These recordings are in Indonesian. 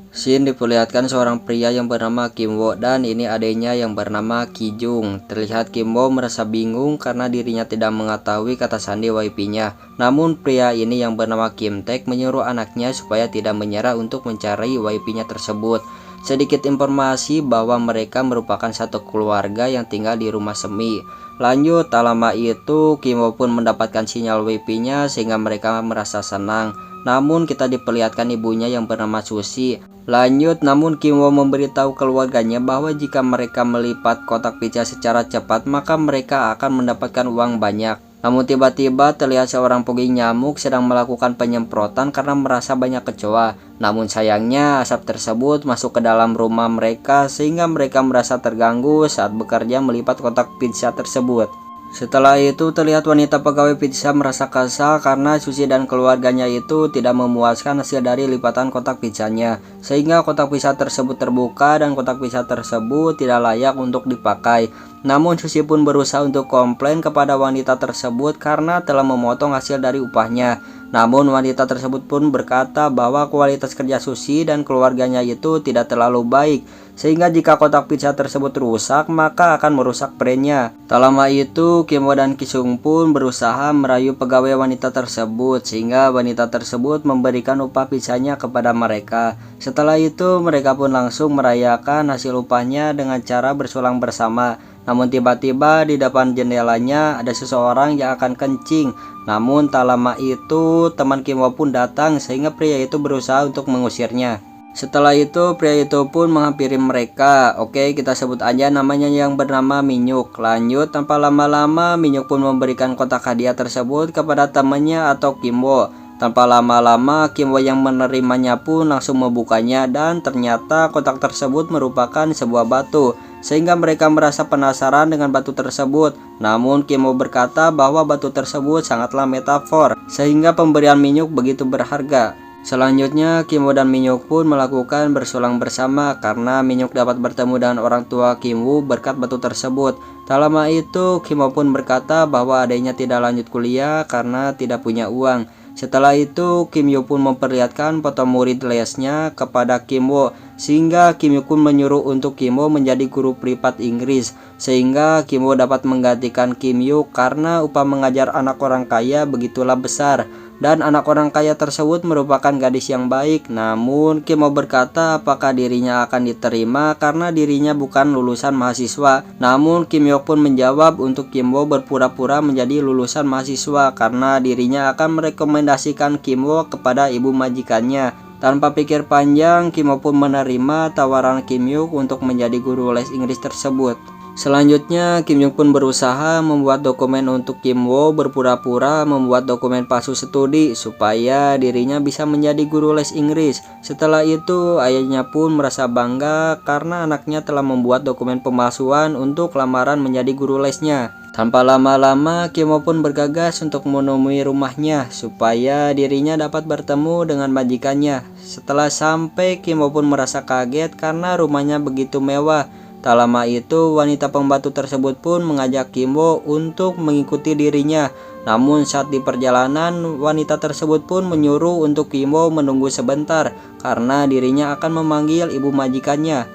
Shin diperlihatkan seorang pria yang bernama Kim Wo dan ini adiknya yang bernama Ki Jung. Terlihat Kim Wo merasa bingung karena dirinya tidak mengetahui kata sandi YP-nya. Namun pria ini yang bernama Kim Taek menyuruh anaknya supaya tidak menyerah untuk mencari YP-nya tersebut. Sedikit informasi bahwa mereka merupakan satu keluarga yang tinggal di rumah semi. Lanjut, tak lama itu Kim Wo pun mendapatkan sinyal YP-nya sehingga mereka merasa senang. Namun kita diperlihatkan ibunya yang bernama Susi. Lanjut, namun Kim Wo memberitahu keluarganya bahwa jika mereka melipat kotak pizza secara cepat maka mereka akan mendapatkan uang banyak. Namun tiba-tiba terlihat seorang puging nyamuk sedang melakukan penyemprotan karena merasa banyak kecoa. Namun sayangnya asap tersebut masuk ke dalam rumah mereka sehingga mereka merasa terganggu saat bekerja melipat kotak pizza tersebut. Setelah itu terlihat wanita pegawai pizza merasa kesal karena Susi dan keluarganya itu tidak memuaskan hasil dari lipatan kotak pizzanya, sehingga kotak pizza tersebut terbuka dan kotak pizza tersebut tidak layak untuk dipakai. Namun Susi pun berusaha untuk komplain kepada wanita tersebut karena telah memotong hasil dari upahnya. Namun wanita tersebut pun berkata bahwa kualitas kerja Susi dan keluarganya itu tidak terlalu baik, sehingga jika kotak pizza tersebut rusak maka akan merusak brandnya. Tak lama itu Kim Wo dan Ki Sung pun berusaha merayu pegawai wanita tersebut sehingga wanita tersebut memberikan upah pizzanya kepada mereka. Setelah itu mereka pun langsung merayakan hasil upahnya dengan cara bersulang bersama. Namun tiba-tiba di depan jendelanya ada seseorang yang akan kencing. Namun tak lama itu teman Kim Wo pun datang sehingga pria itu berusaha untuk mengusirnya. Setelah itu pria itu pun menghampiri mereka. Oke, kita sebut aja namanya yang bernama Minyuk. Lanjut, tanpa lama-lama Minyuk pun memberikan kotak hadiah tersebut kepada temannya atau Kim Wo. Tanpa lama-lama Kim Wo yang menerimanya pun langsung membukanya dan ternyata kotak tersebut merupakan sebuah batu, sehingga mereka merasa penasaran dengan batu tersebut. Namun Kim Wo berkata bahwa batu tersebut sangatlah metafor, sehingga pemberian Minyuk begitu berharga. Selanjutnya Kim Wo dan Minyuk pun melakukan bersulang bersama karena Minyuk dapat bertemu dengan orang tua Kim Wo berkat batu tersebut. Tak lama itu Kim Wo pun berkata bahwa adanya tidak lanjut kuliah karena tidak punya uang. Setelah itu Kim Yoo pun memperlihatkan foto murid lesnya kepada Kim Wo, sehingga Kim Yoo pun menyuruh untuk Kim Wo menjadi guru privat Inggris, sehingga Kim Wo dapat menggantikan Kim Yoo karena upah mengajar anak orang kaya begitulah besar. Dan anak orang kaya tersebut merupakan gadis yang baik. Namun Kim Wo berkata apakah dirinya akan diterima karena dirinya bukan lulusan mahasiswa. Namun Kim Yoo pun menjawab untuk Kim Wo berpura-pura menjadi lulusan mahasiswa karena dirinya akan merekomendasikan Kim Wo kepada ibu majikannya. Tanpa pikir panjang, Kim Wo pun menerima tawaran Kim Yoo untuk menjadi guru les Inggris tersebut. Selanjutnya, Kim Yoo pun berusaha membuat dokumen untuk Kim Wo berpura-pura membuat dokumen palsu studi supaya dirinya bisa menjadi guru les Inggris. Setelah itu, ayahnya pun merasa bangga karena anaknya telah membuat dokumen pemalsuan untuk lamaran menjadi guru lesnya. Tanpa lama-lama, Kim Wo pun bergegas untuk menemui rumahnya supaya dirinya dapat bertemu dengan majikannya. Setelah sampai, Kim Wo pun merasa kaget karena rumahnya begitu mewah. Tak lama itu wanita pembantu tersebut pun mengajak Kim Wo untuk mengikuti dirinya. Namun saat di perjalanan wanita tersebut pun menyuruh untuk Kim Wo menunggu sebentar karena dirinya akan memanggil ibu majikannya.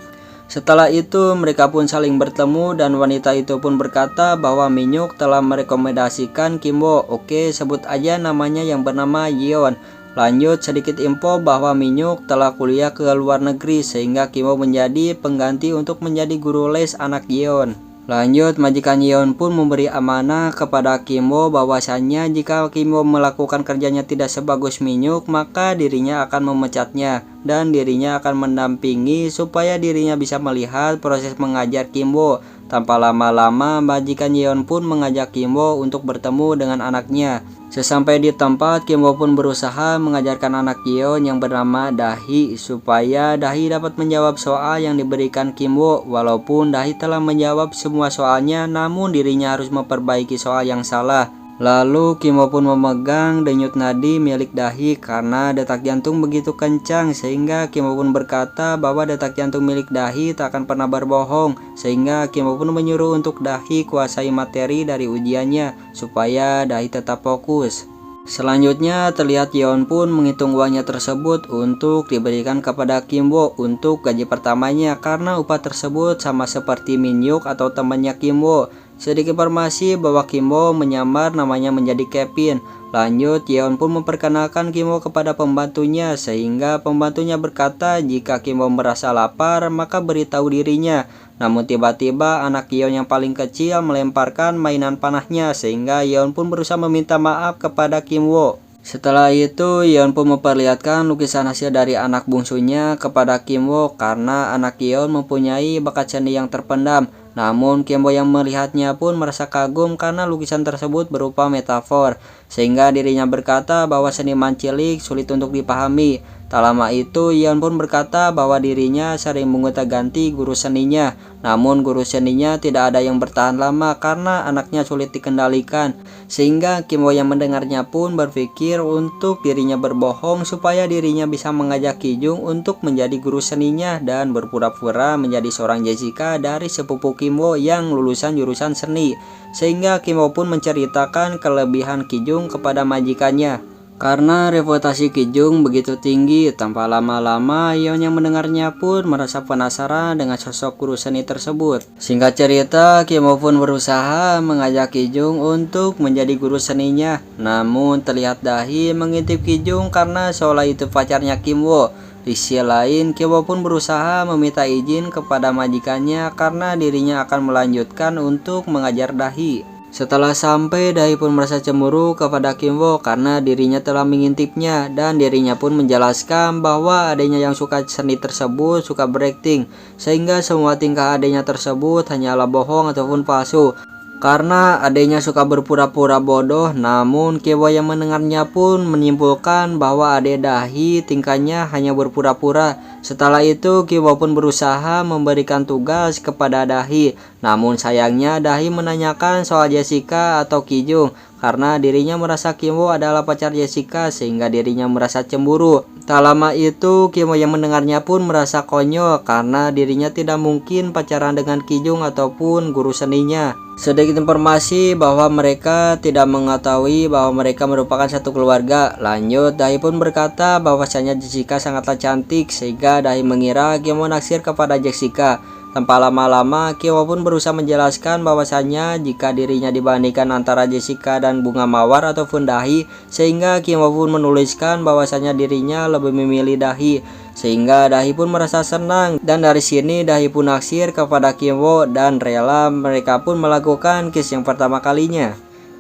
Setelah itu mereka pun saling bertemu dan wanita itu pun berkata bahwa Minyuk telah merekomendasikan Kim Wo. Oke, sebut aja namanya yang bernama Yeon. Lanjut, sedikit info bahwa Minyuk telah kuliah ke luar negeri sehingga Kim Wo menjadi pengganti untuk menjadi guru les anak Yeon. Lanjut, majikan Yeon pun memberi amanah kepada Kim Wo bahwasannya jika Kim Wo melakukan kerjanya tidak sebagus Minyuk maka dirinya akan memecatnya dan dirinya akan mendampingi supaya dirinya bisa melihat proses mengajar Kim Wo. Tanpa lama-lama majikan Yeon pun mengajak Kim Wo untuk bertemu dengan anaknya. Sesampai di tempat, Kim Wo pun berusaha mengajarkan anak Yeon yang bernama Dahi supaya Dahi dapat menjawab soal yang diberikan Kim Wo. Walaupun Dahi telah menjawab semua soalnya, namun dirinya harus memperbaiki soal yang salah. Lalu Kim Wo pun memegang denyut nadi milik Dahi karena detak jantung begitu kencang sehingga Kim Wo pun berkata bahwa detak jantung milik Dahi tak akan pernah berbohong, sehingga Kim Wo pun menyuruh untuk Dahi kuasai materi dari ujiannya supaya Dahi tetap fokus. Selanjutnya terlihat Yeon pun menghitung uangnya tersebut untuk diberikan kepada Kim Wo untuk gaji pertamanya karena upah tersebut sama seperti Min Hyuk atau temannya Kim Wo. Sedikit informasi bahwa Kim Wo menyamar namanya menjadi Kevin. Lanjut, Yeon pun memperkenalkan Kim Wo kepada pembantunya sehingga pembantunya berkata jika Kim Wo merasa lapar maka beritahu dirinya. Namun tiba-tiba anak Yeon yang paling kecil melemparkan mainan panahnya sehingga Yeon pun berusaha meminta maaf kepada Kim Wo. Setelah itu Yeon pun memperlihatkan lukisan hasil dari anak bungsunya kepada Kim Wo karena anak Yeon mempunyai bakat seni yang terpendam. Namun Kim Wo yang melihatnya pun merasa kagum karena lukisan tersebut berupa metafor, sehingga dirinya berkata bahwa seniman cilik sulit untuk dipahami. Tak lama itu Yeon pun berkata bahwa dirinya sering mengonta-ganti guru seninya, namun guru seninya tidak ada yang bertahan lama karena anaknya sulit dikendalikan, sehingga Kim Wo yang mendengarnya pun berpikir untuk dirinya berbohong supaya dirinya bisa mengajak Ki Jung untuk menjadi guru seninya dan berpura-pura menjadi seorang Jessica dari sepupu Kim Wo yang lulusan jurusan seni, sehingga Kim Wo pun menceritakan kelebihan Ki Jung kepada majikannya. Karena reputasi Ki Jung begitu tinggi, tanpa lama-lama Yeon yang mendengarnya pun merasa penasaran dengan sosok guru seni tersebut. Singkat cerita, Kim Wo pun berusaha mengajak Ki Jung untuk menjadi guru seninya. Namun terlihat Dahi mengintip Ki Jung karena seolah itu pacarnya Kim Wo. Di sisi lain, Kim Wo pun berusaha meminta izin kepada majikannya karena dirinya akan melanjutkan untuk mengajar Dahi. Setelah sampai, Dahi pun merasa cemburu kepada Kim Wo karena dirinya telah mengintipnya dan dirinya pun menjelaskan bahwa adanya yang suka seni tersebut suka berakting, sehingga semua tingkah adanya tersebut hanyalah bohong ataupun palsu. Karena adanya suka berpura-pura bodoh, namun Kim Wo yang mendengarnya pun menyimpulkan bahwa ade Dahi tingkahnya hanya berpura-pura. Setelah itu Kim Wo pun berusaha memberikan tugas kepada Dahi, namun sayangnya Dahi menanyakan soal Jessica atau Ki Jung karena dirinya merasa Kim Wo adalah pacar Jessica sehingga dirinya merasa cemburu. Tak lama itu Kim Wo yang mendengarnya pun merasa konyol karena dirinya tidak mungkin pacaran dengan Ki Jung ataupun guru seninya. Sedikit informasi bahwa mereka tidak mengetahui bahwa mereka merupakan satu keluarga. Lanjut, Dahi pun berkata bahwasanya Jessica sangatlah cantik sehingga Dahi mengira Kim Wo naksir kepada Jessica. Tanpa lama-lama, Kim Wo pun berusaha menjelaskan bahwasanya jika dirinya dibandingkan antara Jessica dan Bunga Mawar ataupun Dahi, sehingga Kim Wo pun menuliskan bahwasanya dirinya lebih memilih Dahi, sehingga Dahi pun merasa senang dan dari sini Dahi pun naksir kepada Kim Wo dan rela mereka pun melakukan kiss yang pertama kalinya.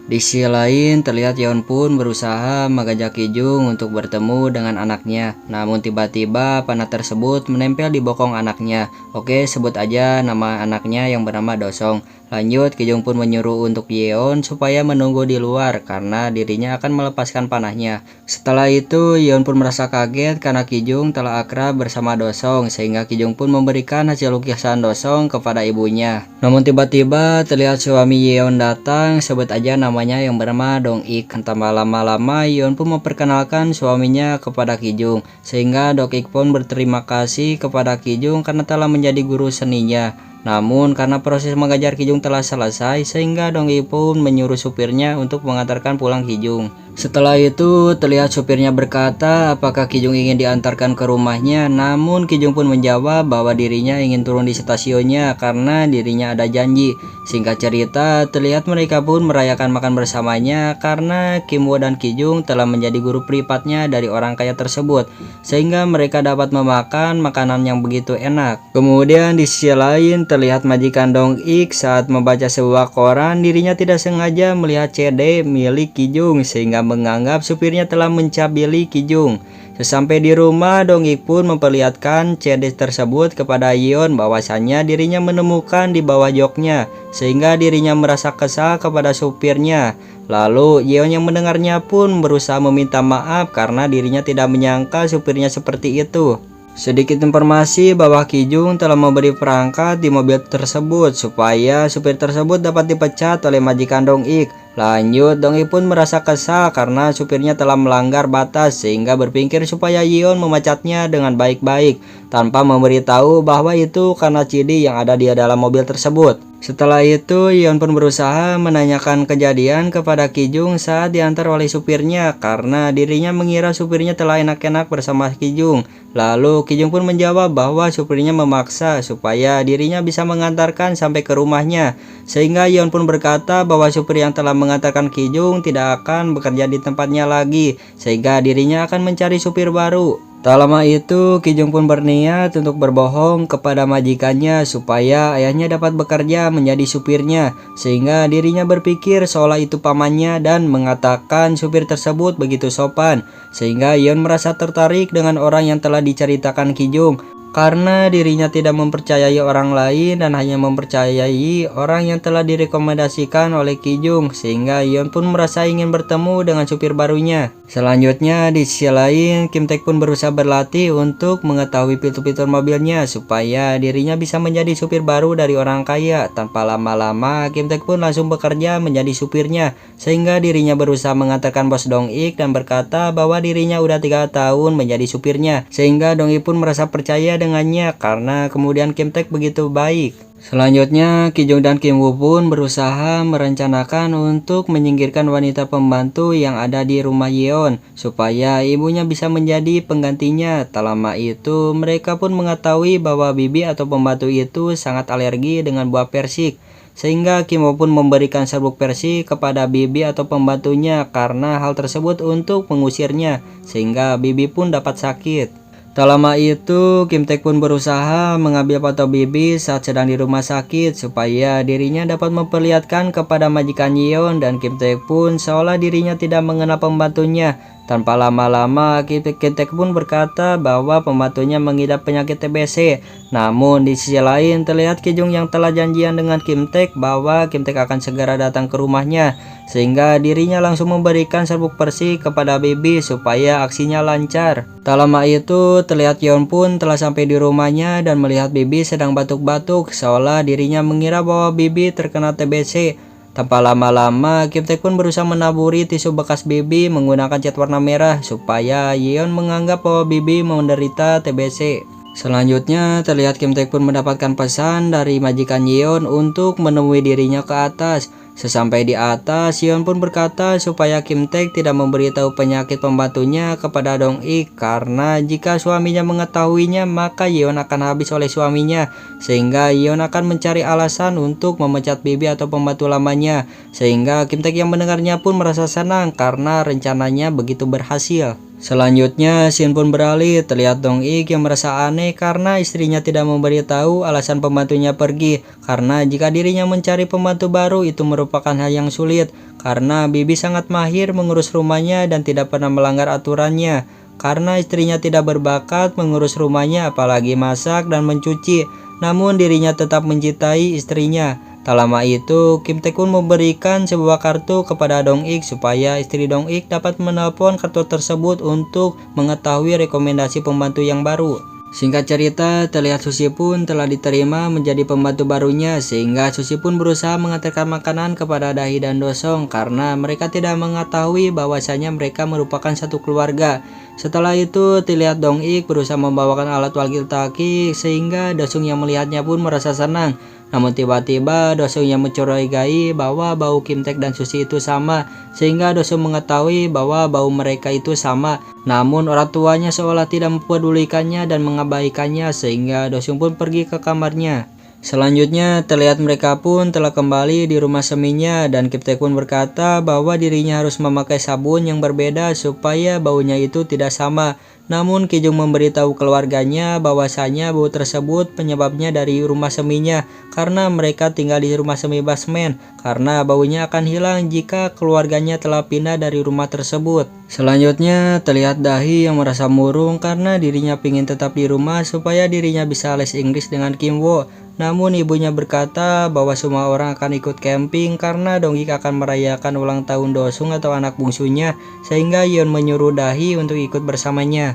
Di sisi lain, terlihat Yeon pun berusaha mengajak Ki Jung untuk bertemu dengan anaknya. Namun tiba-tiba panah tersebut menempel di bokong anaknya. Oke, sebut aja nama anaknya yang bernama Dosong. Lanjut, Ki Jung pun menyuruh untuk Yeon supaya menunggu di luar karena dirinya akan melepaskan panahnya. Setelah itu, Yeon pun merasa kaget karena Ki Jung telah akrab bersama Dosong, sehingga Ki Jung pun memberikan hasil lukisan Dosong kepada ibunya. Namun tiba-tiba terlihat suami Yeon datang, sebut aja namanya yang bernama Dong Ik. Tanpa lama-lama, Yeon pun memperkenalkan suaminya kepada Ki Jung, sehingga Dong Ik pun berterima kasih kepada Ki Jung karena telah menjadi guru seninya. Namun karena proses mengajar Ki Jung telah selesai, sehingga Dong Ik pun menyuruh supirnya untuk mengantarkan pulang Ki Jung. Setelah itu terlihat supirnya berkata apakah Ki Jung ingin diantarkan ke rumahnya, namun Ki Jung pun menjawab bahwa dirinya ingin turun di stasiunnya karena dirinya ada janji. Singkat cerita, terlihat mereka pun merayakan makan bersamanya karena Kim Wo dan Ki Jung telah menjadi guru privatnya dari orang kaya tersebut, sehingga mereka dapat memakan makanan yang begitu enak. Kemudian di sisi lain terlihat majikan Dong Ik saat membaca sebuah koran, dirinya tidak sengaja melihat CD milik Ki Jung sehingga menganggap supirnya telah mencabili Ki Jung. Sesampai di rumah, Dong Ik pun memperlihatkan CD tersebut kepada Yeon bahwasannya dirinya menemukan di bawah joknya, sehingga dirinya merasa kesal kepada supirnya. Lalu Yeon yang mendengarnya pun berusaha meminta maaf karena dirinya tidak menyangka supirnya seperti itu. Sedikit informasi bahwa Ki Jung telah memberi perangkat di mobil tersebut supaya supir tersebut dapat dipecat oleh majikan Dong Ik. Lanjut, Dong Ik pun merasa kesal karena supirnya telah melanggar batas sehingga berpikir supaya Yeon memecatnya dengan baik-baik tanpa memberitahu bahwa itu karena CD yang ada di dalam mobil tersebut. Setelah itu, Yeon pun berusaha menanyakan kejadian kepada Kijung saat diantar oleh supirnya karena dirinya mengira supirnya telah enak-enak bersama Kijung. Lalu Kijung pun menjawab bahwa supirnya memaksa supaya dirinya bisa mengantarkan sampai ke rumahnya. Sehingga Yeon pun berkata bahwa supir yang telah mengantarkan Kijung tidak akan bekerja di tempatnya lagi, sehingga dirinya akan mencari supir baru. Tak lama itu, Kijung pun berniat untuk berbohong kepada majikannya supaya ayahnya dapat bekerja menjadi supirnya, sehingga dirinya berpikir seolah itu pamannya dan mengatakan supir tersebut begitu sopan, sehingga Yeon merasa tertarik dengan orang yang telah diceritakan Kijung. Karena dirinya tidak mempercayai orang lain dan hanya mempercayai orang yang telah direkomendasikan oleh Kijung, sehingga Yeon pun merasa ingin bertemu dengan supir barunya. Selanjutnya, di sisi lain, Kim Taek pun berusaha berlatih untuk mengetahui fitur-fitur mobilnya supaya dirinya bisa menjadi supir baru dari orang kaya. Tanpa lama-lama, Kim Taek pun langsung bekerja menjadi supirnya, sehingga dirinya berusaha mengantarkan bos Dong Ik dan berkata bahwa dirinya udah 3 tahun menjadi supirnya, sehingga Dong Ik pun merasa percaya dengannya karena kemudian Kim Taek begitu baik. Selanjutnya, Kijung dan Kim Woo pun berusaha merencanakan untuk menyingkirkan wanita pembantu yang ada di rumah Yeon supaya ibunya bisa menjadi penggantinya. Tak lama itu, mereka pun mengetahui bahwa bibi atau pembantu itu sangat alergi dengan buah persik. Sehingga Kim Woo pun memberikan serbuk persik kepada bibi atau pembantunya karena hal tersebut untuk mengusirnya, sehingga bibi pun dapat sakit. Tak lama itu, Kim Taek pun berusaha mengambil foto bibi saat sedang di rumah sakit supaya dirinya dapat memperlihatkan kepada majikan Yeon, dan Kim Taek pun seolah dirinya tidak mengenal pembantunya. Tanpa lama-lama, Kim Taek pun berkata bahwa pembantunya mengidap penyakit TBC. Namun di sisi lain terlihat Kijung yang telah janjian dengan Kim Taek bahwa Kim Taek akan segera datang ke rumahnya, sehingga dirinya langsung memberikan serbuk persik kepada bibi supaya aksinya lancar. Tak lama itu terlihat Yeon pun telah sampai di rumahnya dan melihat bibi sedang batuk-batuk seolah dirinya mengira bahwa bibi terkena TBC. Tanpa lama-lama, Kim Taek pun berusaha menaburi tisu bekas bibi menggunakan cat warna merah supaya Yeon menganggap bahwa bibi menderita TBC. Selanjutnya, terlihat Kim Taek pun mendapatkan pesan dari majikan Yeon untuk menemui dirinya ke atas. Sesampai di atas, Yeon pun berkata supaya Kim Taek tidak memberitahu penyakit pembantunya kepada Dong Ik karena jika suaminya mengetahuinya maka Yeon akan habis oleh suaminya, sehingga Yeon akan mencari alasan untuk memecat bibi atau pembantu lamanya, sehingga Kim Taek yang mendengarnya pun merasa senang karena rencananya begitu berhasil. Selanjutnya, scene pun beralih. Terlihat Dong Ik yang merasa aneh karena istrinya tidak memberitahu alasan pembantunya pergi, karena jika dirinya mencari pembantu baru itu merupakan hal yang sulit karena bibi sangat mahir mengurus rumahnya dan tidak pernah melanggar aturannya. Karena istrinya tidak berbakat mengurus rumahnya apalagi masak dan mencuci, namun dirinya tetap mencintai istrinya. Tak lama itu, Kim Taek pun memberikan sebuah kartu kepada Dong Ik supaya istri Dong Ik dapat menelpon kartu tersebut untuk mengetahui rekomendasi pembantu yang baru. Singkat cerita, terlihat Susi pun telah diterima menjadi pembantu barunya, sehingga Susi pun berusaha mengantarkan makanan kepada Dahi dan Dosong karena mereka tidak mengetahui bahwasanya mereka merupakan satu keluarga. Setelah itu, terlihat Dong Ik berusaha membawakan alat walkie-talkie sehingga Dosung yang melihatnya pun merasa senang. Namun tiba-tiba Dosung yang mencurigai bahwa bau Kim Taek dan Susi itu sama, sehingga Dosung mengetahui bahwa bau mereka itu sama. Namun orang tuanya seolah tidak mempedulikannya dan mengabaikannya, sehingga Dosung pun pergi ke kamarnya. Selanjutnya terlihat mereka pun telah kembali di rumah seminya dan Kim Taek pun berkata bahwa dirinya harus memakai sabun yang berbeda supaya baunya itu tidak sama. Namun Kijung memberitahu keluarganya bahwasanya bau tersebut penyebabnya dari rumah seminya karena mereka tinggal di rumah semi basement, karena baunya akan hilang jika keluarganya telah pindah dari rumah tersebut. Selanjutnya terlihat Dahi yang merasa murung karena dirinya ingin tetap di rumah supaya dirinya bisa les Inggris dengan Kim Woo. Namun ibunya berkata bahwa semua orang akan ikut camping karena Dong Ik akan merayakan ulang tahun Dosung atau anak bungsunya, sehingga Yeon menyuruh Dahi untuk ikut bersamanya.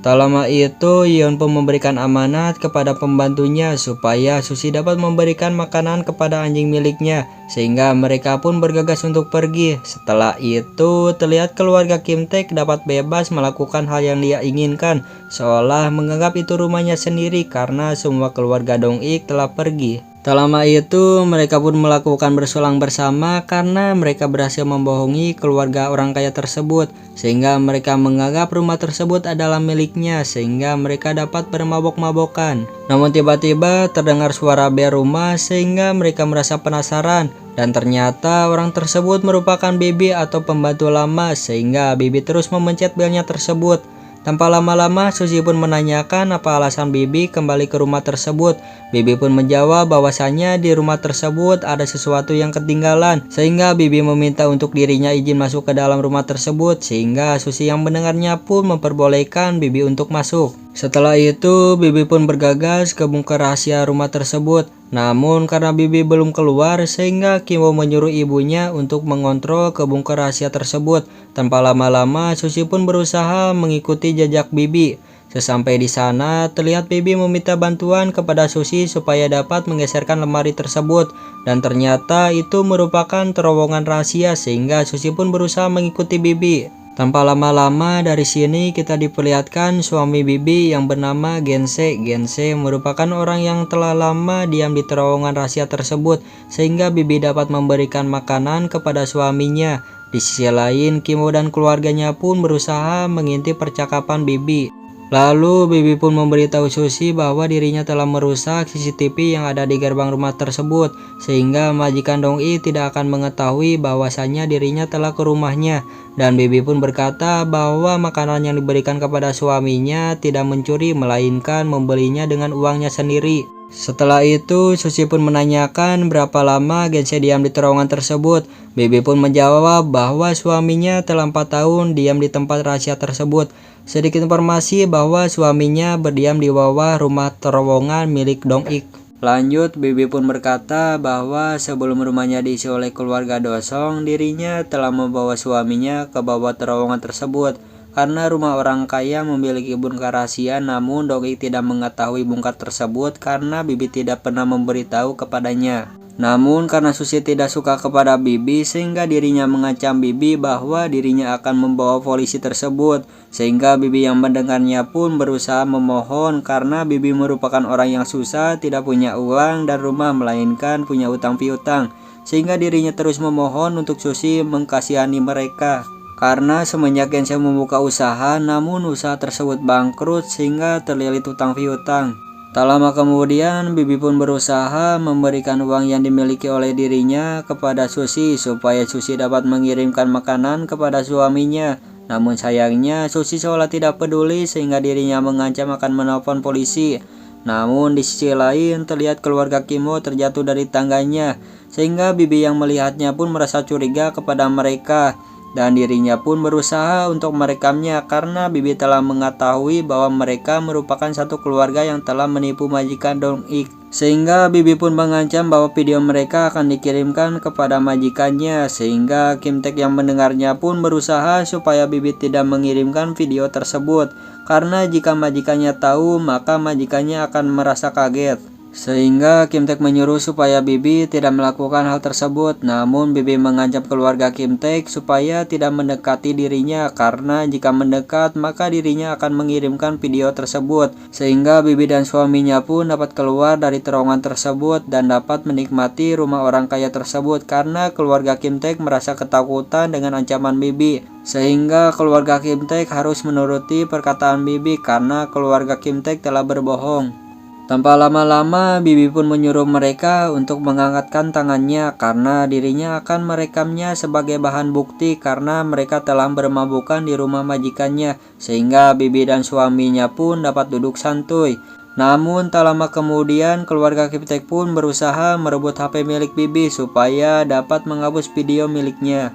Tak lama itu, Yeon pun memberikan amanat kepada pembantunya supaya Susi dapat memberikan makanan kepada anjing miliknya, sehingga mereka pun bergegas untuk pergi. Setelah itu, terlihat keluarga Kim Taek dapat bebas melakukan hal yang dia inginkan, seolah menganggap itu rumahnya sendiri karena semua keluarga Dong Ik telah pergi. Tak lama itu mereka pun melakukan bersulang bersama karena mereka berhasil membohongi keluarga orang kaya tersebut, sehingga mereka menganggap rumah tersebut adalah miliknya sehingga mereka dapat bermabok-mabokan. Namun tiba-tiba terdengar suara bel rumah sehingga mereka merasa penasaran, dan ternyata orang tersebut merupakan Bibi atau pembantu lama, sehingga Bibi terus memencet belnya tersebut. Tanpa lama-lama, Susi pun menanyakan apa alasan Bibi kembali ke rumah tersebut. Bibi pun menjawab bahwasannya di rumah tersebut ada sesuatu yang ketinggalan, sehingga Bibi meminta untuk dirinya izin masuk ke dalam rumah tersebut, sehingga Susi yang mendengarnya pun memperbolehkan Bibi untuk masuk. Setelah itu, Bibi pun bergegas ke bunker rahasia rumah tersebut. Namun karena Bibi belum keluar, sehingga Kimbo menyuruh ibunya untuk mengontrol ke bunker rahasia tersebut. Tanpa lama-lama, Susi pun berusaha mengikuti jejak Bibi. Sesampai di sana, terlihat Bibi meminta bantuan kepada Susi supaya dapat menggeserkan lemari tersebut. Dan ternyata itu merupakan terowongan rahasia, sehingga Susi pun berusaha mengikuti Bibi. Tanpa lama-lama dari sini kita diperlihatkan suami Bibi yang bernama Gense. Gense merupakan orang yang telah lama diam di terowongan rahasia tersebut, sehingga Bibi dapat memberikan makanan kepada suaminya. Di sisi lain, Kimbo dan keluarganya pun berusaha mengintip percakapan Bibi. Lalu Bibi pun memberitahu Susi bahwa dirinya telah merusak CCTV yang ada di gerbang rumah tersebut, sehingga majikan Dong-i tidak akan mengetahui bahwasannya dirinya telah ke rumahnya. Dan Bibi pun berkata bahwa makanan yang diberikan kepada suaminya tidak mencuri, melainkan membelinya dengan uangnya sendiri. Setelah itu, Susi pun menanyakan berapa lama Gense diam di terowongan tersebut. Bibi pun menjawab bahwa suaminya telah 4 tahun diam di tempat rahasia tersebut. Sedikit informasi bahwa suaminya berdiam di bawah rumah terowongan milik Dong-ik. Lanjut, Bibi pun berkata bahwa sebelum rumahnya diisi oleh keluarga Dosong, dirinya telah membawa suaminya ke bawah terowongan tersebut. Karena rumah orang kaya memiliki bunker rahasia, namun Dong-ik tidak mengetahui bunker tersebut karena Bibi tidak pernah memberitahu kepadanya. Namun karena Susi tidak suka kepada Bibi, sehingga dirinya mengancam Bibi bahwa dirinya akan membawa polisi tersebut. Sehingga Bibi yang mendengarnya pun berusaha memohon karena Bibi merupakan orang yang susah, tidak punya uang dan rumah, melainkan punya utang piutang. Sehingga dirinya terus memohon untuk Susi mengkasihani mereka. Karena semenjak Gense membuka usaha, namun usaha tersebut bangkrut sehingga terlilit utang piutang. Tak lama kemudian, Bibi pun berusaha memberikan uang yang dimiliki oleh dirinya kepada Susi supaya Susi dapat mengirimkan makanan kepada suaminya. Namun sayangnya, Susi seolah tidak peduli sehingga dirinya mengancam akan menelpon polisi. Namun di sisi lain, terlihat keluarga Kimbo terjatuh dari tangganya, sehingga Bibi yang melihatnya pun merasa curiga kepada mereka. Dan dirinya pun berusaha untuk merekamnya karena Bibi telah mengetahui bahwa mereka merupakan satu keluarga yang telah menipu majikan Dong-ik. Sehingga Bibi pun mengancam bahwa video mereka akan dikirimkan kepada majikannya, sehingga Kim Taek yang mendengarnya pun berusaha supaya Bibi tidak mengirimkan video tersebut. Karena jika majikannya tahu, maka majikannya akan merasa kaget. Sehingga Kim Taek menyuruh supaya Bibi tidak melakukan hal tersebut. Namun Bibi mengancam keluarga Kim Taek supaya tidak mendekati dirinya, karena jika mendekat maka dirinya akan mengirimkan video tersebut. Sehingga Bibi dan suaminya pun dapat keluar dari terowongan tersebut dan dapat menikmati rumah orang kaya tersebut, karena keluarga Kim Taek merasa ketakutan dengan ancaman Bibi. Sehingga keluarga Kim Taek harus menuruti perkataan Bibi karena keluarga Kim Taek telah berbohong. Tanpa lama-lama, Bibi pun menyuruh mereka untuk mengangkatkan tangannya karena dirinya akan merekamnya sebagai bahan bukti karena mereka telah bermabukan di rumah majikannya, sehingga Bibi dan suaminya pun dapat duduk santuy. Namun tak lama kemudian, keluarga Kim Taek pun berusaha merebut HP milik Bibi supaya dapat menghapus video miliknya.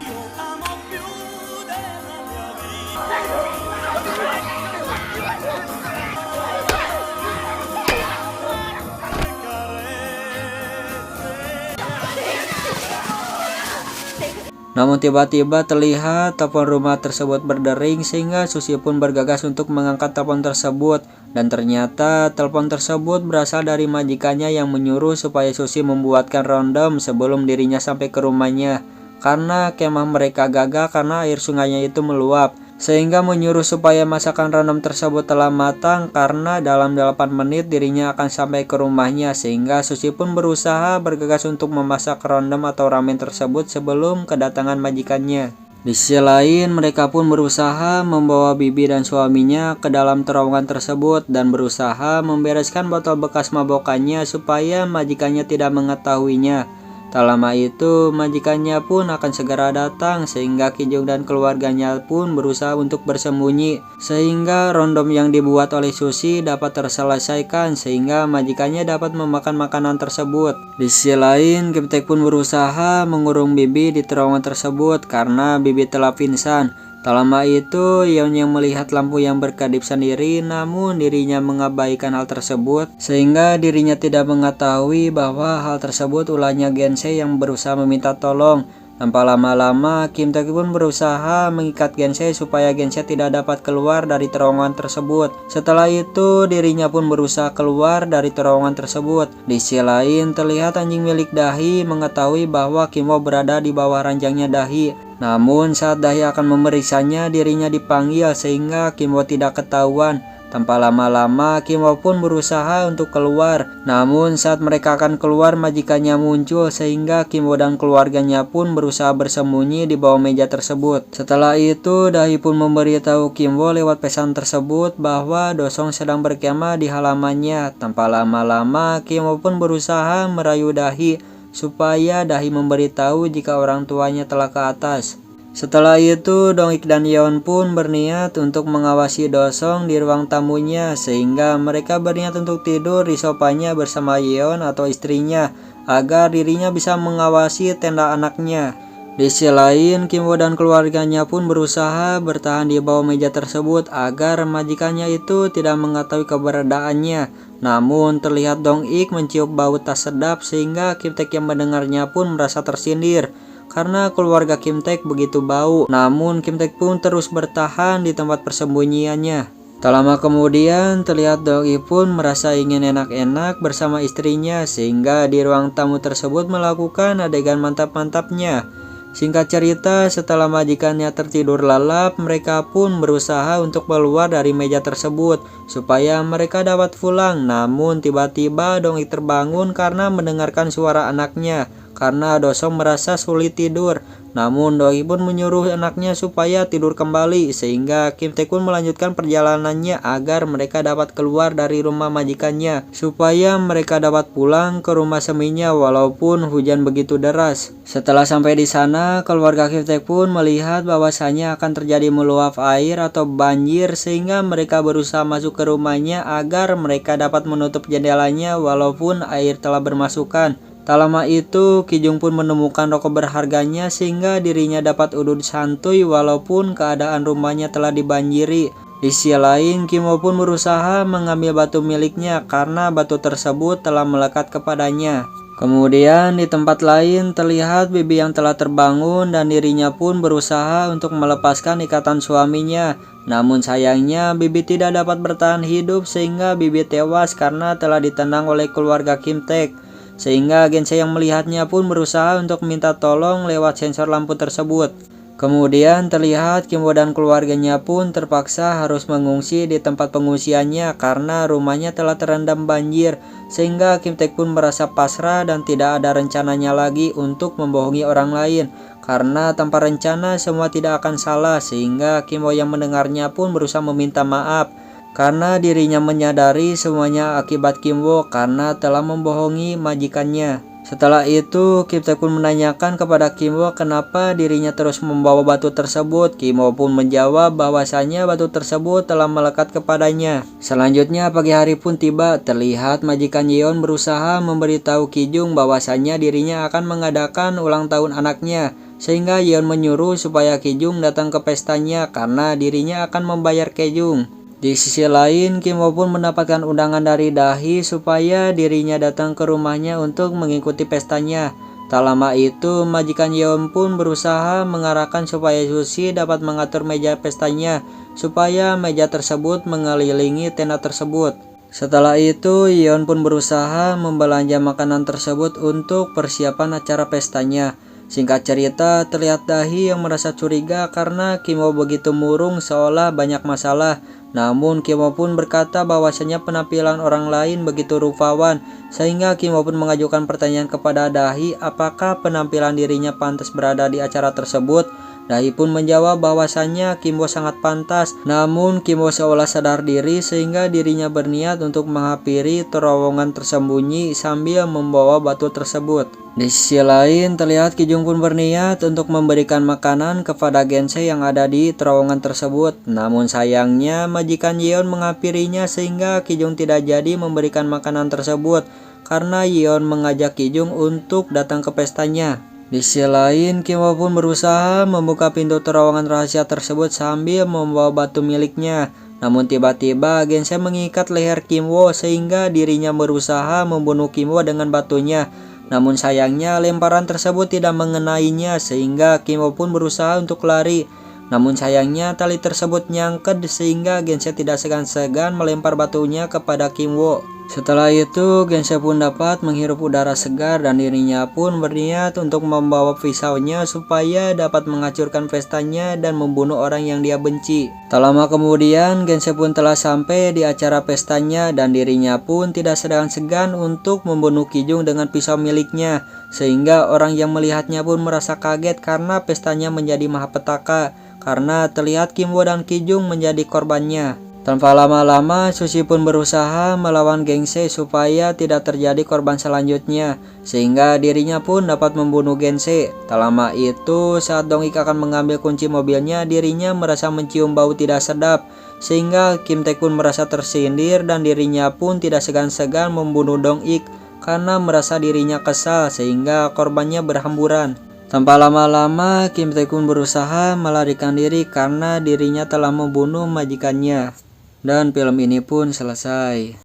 Namun tiba-tiba terlihat telepon rumah tersebut berdering sehingga Susi pun bergegas untuk mengangkat telepon tersebut. Dan ternyata telepon tersebut berasal dari majikannya yang menyuruh supaya Susi membuatkan rondom sebelum dirinya sampai ke rumahnya. Karena kemah mereka gagal karena air sungainya itu meluap. sehingga menyuruh supaya masakan rendang tersebut telah matang karena dalam 8 menit dirinya akan sampai ke rumahnya, sehingga Susi pun berusaha bergegas untuk memasak rendang atau ramen tersebut sebelum kedatangan majikannya. Di sisi lain, mereka pun berusaha membawa Bibi dan suaminya ke dalam terowongan tersebut dan berusaha membereskan botol bekas mabokannya supaya majikannya tidak mengetahuinya. Tak lama itu, majikannya pun akan segera datang sehingga Kijung dan keluarganya pun berusaha untuk bersembunyi sehingga rondom yang dibuat oleh Susi dapat terselesaikan sehingga majikannya dapat memakan makanan tersebut. Di sisi lain, Kim Taek pun berusaha mengurung Bibi di terowongan tersebut karena Bibi telah pingsan. Tak lama itu, Yeon yang melihat lampu yang berkedip sendiri, namun dirinya mengabaikan hal tersebut, sehingga dirinya tidak mengetahui bahwa hal tersebut ulahnya Gense yang berusaha meminta tolong. Tanpa lama-lama, Kim Taek pun berusaha mengikat Gense supaya Gense tidak dapat keluar dari terowongan tersebut. Setelah itu, dirinya pun berusaha keluar dari terowongan tersebut. Di sisi lain, terlihat anjing milik Dahi mengetahui bahwa Kim Wo berada di bawah ranjangnya Dahi. Namun saat Dahi akan memeriksanya, dirinya dipanggil sehingga Kim Wo tidak ketahuan. Tanpa lama-lama, Kim Wo pun berusaha untuk keluar. Namun saat mereka akan keluar, majikannya muncul sehingga Kim Wo dan keluarganya pun berusaha bersembunyi di bawah meja tersebut. Setelah itu, Dahi pun memberitahu Kim Wo lewat pesan tersebut bahwa Dosong sedang berkemah di halamannya. Tanpa lama-lama, Kim Wo pun berusaha merayu Dahi supaya Dahi memberitahu jika orang tuanya telah ke atas. Setelah itu, Dong-ik dan Yeon pun berniat untuk mengawasi Dosong di ruang tamunya sehingga mereka berniat untuk tidur di sofanya bersama Yeon atau istrinya agar dirinya bisa mengawasi tenda anaknya. Di sisi lain, Kim Wo dan keluarganya pun berusaha bertahan di bawah meja tersebut agar majikannya itu tidak mengetahui keberadaannya. Namun terlihat Dong-ik mencium bau tak sedap sehingga Kim Taek yang mendengarnya pun merasa tersindir karena keluarga Kim Taek begitu bau. Namun Kim Taek pun terus bertahan di tempat persembunyiannya. Tak lama kemudian terlihat Dong-ik pun merasa ingin enak-enak bersama istrinya sehingga di ruang tamu tersebut melakukan adegan mantap-mantapnya. Singkat cerita, setelah majikannya tertidur lelap, mereka pun berusaha untuk keluar dari meja tersebut supaya mereka dapat pulang. Namun tiba-tiba Dong-ik terbangun karena mendengarkan suara anaknya karena Dosong merasa sulit tidur. Namun Dong-ik pun menyuruh anaknya supaya tidur kembali sehingga Kim Taek pun melanjutkan perjalanannya agar mereka dapat keluar dari rumah majikannya supaya mereka dapat pulang ke rumah seminya walaupun hujan begitu deras. Setelah sampai di sana, keluarga Kim Taek pun melihat bahwasanya akan terjadi meluap air atau banjir sehingga mereka berusaha masuk ke rumahnya agar mereka dapat menutup jendelanya walaupun air telah bermasukan. Tak lama itu, Kijung pun menemukan rokok berharganya sehingga dirinya dapat udut santuy walaupun keadaan rumahnya telah dibanjiri. Di sisi lain, Kim Wo pun berusaha mengambil batu miliknya karena batu tersebut telah melekat kepadanya. Kemudian di tempat lain terlihat Bibi yang telah terbangun dan dirinya pun berusaha untuk melepaskan ikatan suaminya. Namun sayangnya Bibi tidak dapat bertahan hidup sehingga Bibi tewas karena telah ditendang oleh keluarga Kim Taek. Sehingga Gense yang melihatnya pun berusaha untuk minta tolong lewat sensor lampu tersebut. Kemudian terlihat Kim Wo dan keluarganya pun terpaksa harus mengungsi di tempat pengungsiannya karena rumahnya telah terendam banjir. Sehingga Kim Taek pun merasa pasrah dan tidak ada rencananya lagi untuk membohongi orang lain. Karena tanpa rencana semua tidak akan salah sehingga Kim Wo yang mendengarnya pun berusaha meminta maaf. Karena dirinya menyadari semuanya akibat Kim Wo karena telah membohongi majikannya. Setelah itu, Kim Taek pun menanyakan kepada Kim Wo kenapa dirinya terus membawa batu tersebut. Kim Wo pun menjawab bahwasanya batu tersebut telah melekat kepadanya. Selanjutnya pagi hari pun tiba, terlihat majikan Yeon berusaha memberitahu Kijung bahwasanya dirinya akan mengadakan ulang tahun anaknya. Sehingga Yeon menyuruh supaya Kijung datang ke pestanya karena dirinya akan membayar Kijung. Di sisi lain, Kim Wo pun mendapatkan undangan dari Dahi supaya dirinya datang ke rumahnya untuk mengikuti pestanya. Tak lama itu, majikan Yeon pun berusaha mengarahkan supaya Susi dapat mengatur meja pestanya, supaya meja tersebut mengelilingi tenda tersebut. Setelah itu, Yeon pun berusaha membelanja makanan tersebut untuk persiapan acara pestanya. Singkat cerita, terlihat Dahi yang merasa curiga karena Kim Wo begitu murung seolah banyak masalah. Namun Kim Wo pun berkata bahwasanya penampilan orang lain begitu rupawan, sehingga Kim Wo pun mengajukan pertanyaan kepada Dahi apakah penampilan dirinya pantas berada di acara tersebut. Dahi pun menjawab bahwasanya Kim Wo sangat pantas, namun Kim Wo seolah sadar diri sehingga dirinya berniat untuk menghampiri terowongan tersembunyi sambil membawa batu tersebut. Di sisi lain, terlihat Kijung pun berniat untuk memberikan makanan kepada Gense yang ada di terowongan tersebut. Namun sayangnya, majikan Yeon menghampirinya sehingga Kijung tidak jadi memberikan makanan tersebut karena Yeon mengajak Kijung untuk datang ke pestanya. Di sisi lain, Kim Wo pun berusaha membuka pintu terowongan rahasia tersebut sambil membawa batu miliknya. Namun tiba-tiba Gense mengikat leher Kim Wo sehingga dirinya berusaha membunuh Kim Wo dengan batunya. Namun sayangnya lemparan tersebut tidak mengenainya sehingga Kim Wo pun berusaha untuk lari. Namun sayangnya tali tersebut nyangkut sehingga Gense tidak segan-segan melempar batunya kepada Kim Wo. Setelah itu Gense pun dapat menghirup udara segar dan dirinya pun berniat untuk membawa pisaunya supaya dapat menghancurkan pestanya dan membunuh orang yang dia benci. Tak lama kemudian Gense pun telah sampai di acara pestanya dan dirinya pun tidak segan-segan untuk membunuh Kijung dengan pisau miliknya, sehingga orang yang melihatnya pun merasa kaget karena pestanya menjadi mahapetaka karena terlihat Kim Wo dan Kijung menjadi korbannya. Tanpa lama-lama, Sushi pun berusaha melawan Gense supaya tidak terjadi korban selanjutnya, sehingga dirinya pun dapat membunuh Gense. Tak lama itu, saat Dong-ik akan mengambil kunci mobilnya, dirinya merasa mencium bau tidak sedap, sehingga Kim Taek pun merasa tersindir dan dirinya pun tidak segan-segan membunuh Dong-ik karena merasa dirinya kesal, sehingga korbannya berhamburan. Tanpa lama-lama, Kim Taek pun berusaha melarikan diri karena dirinya telah membunuh majikannya. Dan film ini pun selesai.